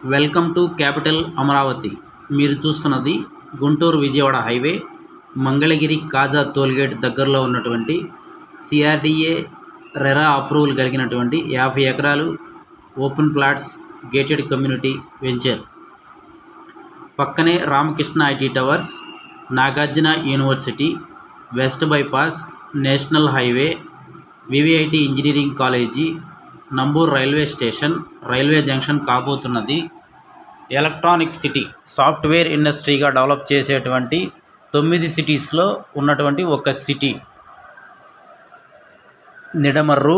Welcome to capital Amaravati. మీరు చూస్తున్నది Guntur Vijayawada highway Mangalagiri Kaza toll gate దగ్గరలో ఉన్నటువంటి సిఆర్డిఏ రెరా అప్రూవల్ కలిగినటువంటి 50 ఎకరాలు open plots gated community venture. పక్కనే Ramakrishna IT towers, Nagarjuna university, west bypass, national highway, VVIT engineering college, Namburu railway station, railway junction కాబోతున్నది. Electronic city, software ఇండస్ట్రీగా develop చేసేటువంటి 9 సిటీస్లో ఉన్నటువంటి ఒక సిటీ. నిడమర్రు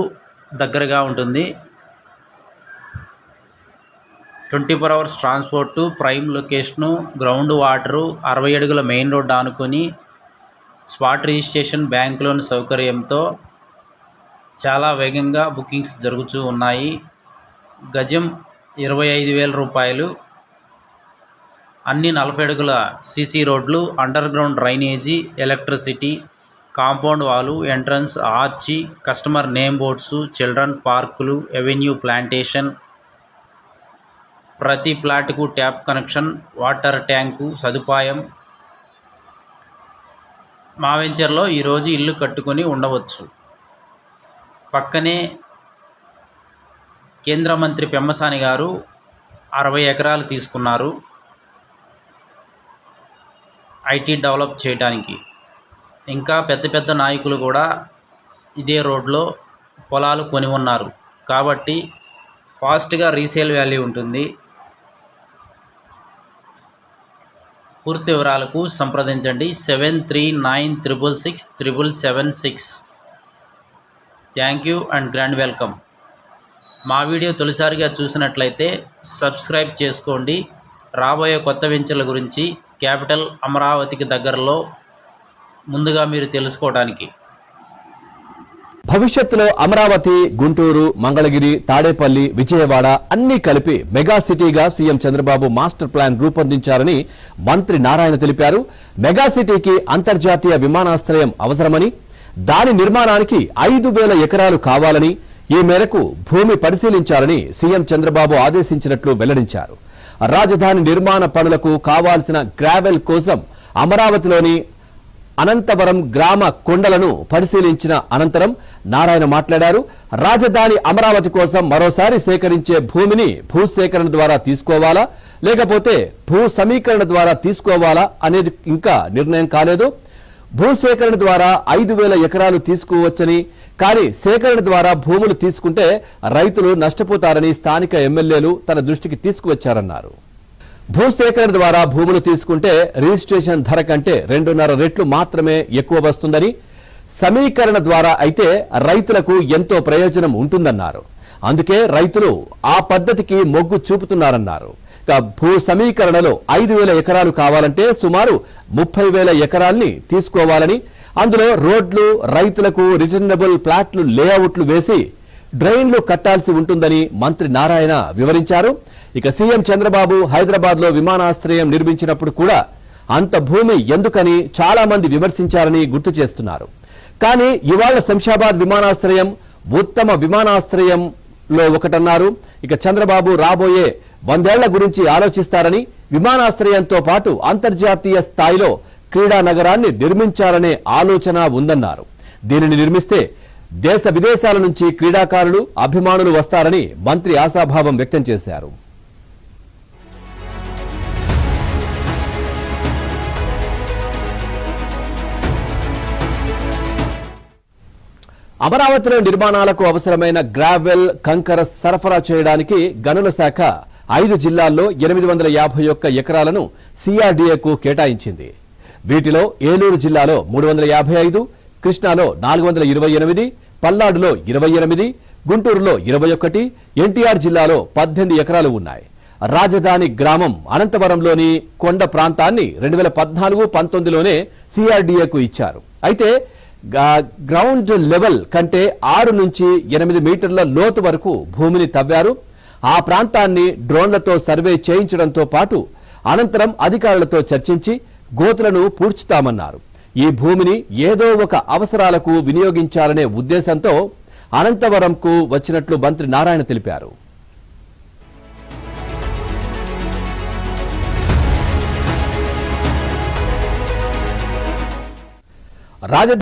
దగ్గరగా ఉంటుంది. 24 hours transport, prime location, ground water, 60 అడుగుల మెయిన్ రోడ్డు ఆనుకొని స్పాట్ రిజిస్ట్రేషన్, బ్యాంక్ లోన్ సౌకర్యంతో చాలా వేగంగా బుకింగ్స్ జరుగుతూ ఉన్నాయి. గజం 25,000 రూపాయలు. అన్ని 40 అడుగుల సీసీ రోడ్లు, underground drainage, electricity, compound wall, entrance arch, customer name boards, children పార్కులు, ఎవెన్యూ ప్లాంటేషన్, ప్రతి ప్లాట్కు ట్యాప్ కనెక్షన్, వాటర్ ట్యాంకు సదుపాయం. మా వెంచర్లో ఈరోజు ఇల్లు కట్టుకొని ఉండవచ్చు. పక్కనే కేంద్ర మంత్రి పెమ్మసాని గారు 60 ఎకరాలు తీసుకున్నారు ఐటీ డెవలప్ చేయడానికి. ఇంకా పెద్ద పెద్ద నాయకులు కూడా ఇదే రోడ్లో పొలాలు కొని ఉన్నారు కాబట్టి ఫాస్ట్గా రీసేల్ వాల్యూ ఉంటుంది. పూర్తి వివరాలకు సంప్రదించండి 7396667776. Thank you and grand welcome. మా వీడియో తొలిసారిగా చూసినట్లయితే సబ్స్క్రైబ్ చేసుకోండి. రాబోయే కొత్త వెంచర్ల గురించి క్యాపిటల్ అమరావతికి దగ్గరలో ముందుగా మీరు తెలుసుకోవడానికి. భవిష్యత్తులో అమరావతి, గుంటూరు, మంగళగిరి, తాడేపల్లి, విజయవాడ అన్ని కలిపి మెగా సిటీగా సీఎం చంద్రబాబు మాస్టర్ ప్లాన్ రూపొందించారని మంత్రి నారాయణ తెలిపారు. మెగా సిటీకి అంతర్జాతీయ విమానాశ్రయం అవసరమని, దాని నిర్మాణానికి 5,000 ఎకరాలు కావాలని, ఈ మేరకు భూమి పరిశీలించాలని సీఎం చంద్రబాబు ఆదేశించినట్లు వెల్లడించారు. రాజధాని నిర్మాణ పనులకు కావాల్సిన గ్రావెల్ కోసం అమరావతిలోని అనంతవరం గ్రామ కొండలను పరిశీలించిన అనంతరం నారాయణ మాట్లాడారు. రాజధాని అమరావతి కోసం మరోసారి సేకరించే భూమిని భూసేకరణ ద్వారా తీసుకోవాలా లేకపోతే భూ సమీకరణ ద్వారా తీసుకోవాలా అనేది ఇంకా నిర్ణయం కాలేదు. భూసేకరణ ద్వారా 5,000 ఎకరాలు తీసుకోవచ్చని, కానీ సేకరణ ద్వారా భూములు తీసుకుంటే రైతులు నష్టపోతారని స్థానిక ఎమ్మెల్యేలు తన దృష్టికి తీసుకువచ్చారన్నారు. భూసేకరణ ద్వారా భూములు తీసుకుంటే రిజిస్ట్రేషన్ ధర కంటే 2.5 రెట్లు మాత్రమే ఎక్కువ వస్తుందని, సమీకరణ ద్వారా అయితే రైతులకు ఎంతో ప్రయోజనం ఉంటుందన్నారు. అందుకే రైతులు ఆ పద్ధతికి మొగ్గు చూపుతున్నారన్నారు. భూ సమీకరణలో 5,000 ఎకరాలు కావాలంటే సుమారు 30,000 ఎకరాల్ని తీసుకోవాలని, అందులో రోడ్లు, రైతులకు రిటర్నబుల్ ప్లాట్లు లేఅవుట్లు వేసి డ్రైన్లు కట్టాల్సి ఉంటుందని మంత్రి నారాయణ వివరించారు. ఇక సీఎం చంద్రబాబు హైదరాబాద్ లో విమానాశ్రయం నిర్మించినప్పుడు కూడా అంత భూమి ఎందుకని చాలా మంది విమర్శించారని గుర్తు చేస్తున్నారు. కానీ ఇవాళ శంషాబాద్ విమానాశ్రయం ఉత్తమ విమానాశ్రయంలో ఒకటన్నారు. ఇక చంద్రబాబు రాబోయే 100 ఏళ్ల గురించి ఆలోచిస్తారని, విమానాశ్రయంతో పాటు అంతర్జాతీయ స్థాయిలో క్రీడా నగరాన్ని నిర్మించాలనే ఆలోచన ఉందన్నారు. దీనిని నిర్మిస్తే దేశ విదేశాల నుంచి క్రీడాకారులు, అభిమానులు వస్తారని మంత్రి ఆశాభావం వ్యక్తం చేశారు. అమరావతిలో నిర్మాణాలకు అవసరమైన గ్రావెల్, కంకర సరఫరా చేయడానికి గనుల శాఖ 5 జిల్లాల్లో 851 ఎకరాలను సిఆర్డీఏకు కేటాయించింది. వీటిలో ఏలూరు జిల్లాలో 355, కృష్ణాలో 428, పల్నాడులో 28, గుంటూరులో 21, ఎన్టీఆర్ జిల్లాలో 18 ఎకరాలు ఉన్నాయి. రాజధాని గ్రామం అనంతవరంలోని కొండ ప్రాంతాన్ని 2014-19లోనే సిఆర్డీఏకు ఇచ్చారు. అయితే గ్రౌండ్ లెవెల్ కంటే 6 నుంచి 8 మీటర్ల లోతు వరకు భూమిని తవ్వారు. ఆ ప్రాంతాన్ని డ్రోన్లతో సర్వే చేయించడంతో పాటు అనంతరం అధికారులతో చర్చించి గోతులను పూడ్చుతామన్నారు. ఈ భూమిని ఏదో ఒక అవసరాలకు వినియోగించాలనే ఉద్దేశంతో అనంతవరంకు వచ్చినట్లు మంత్రి నారాయణ తెలిపారు. రాజధాని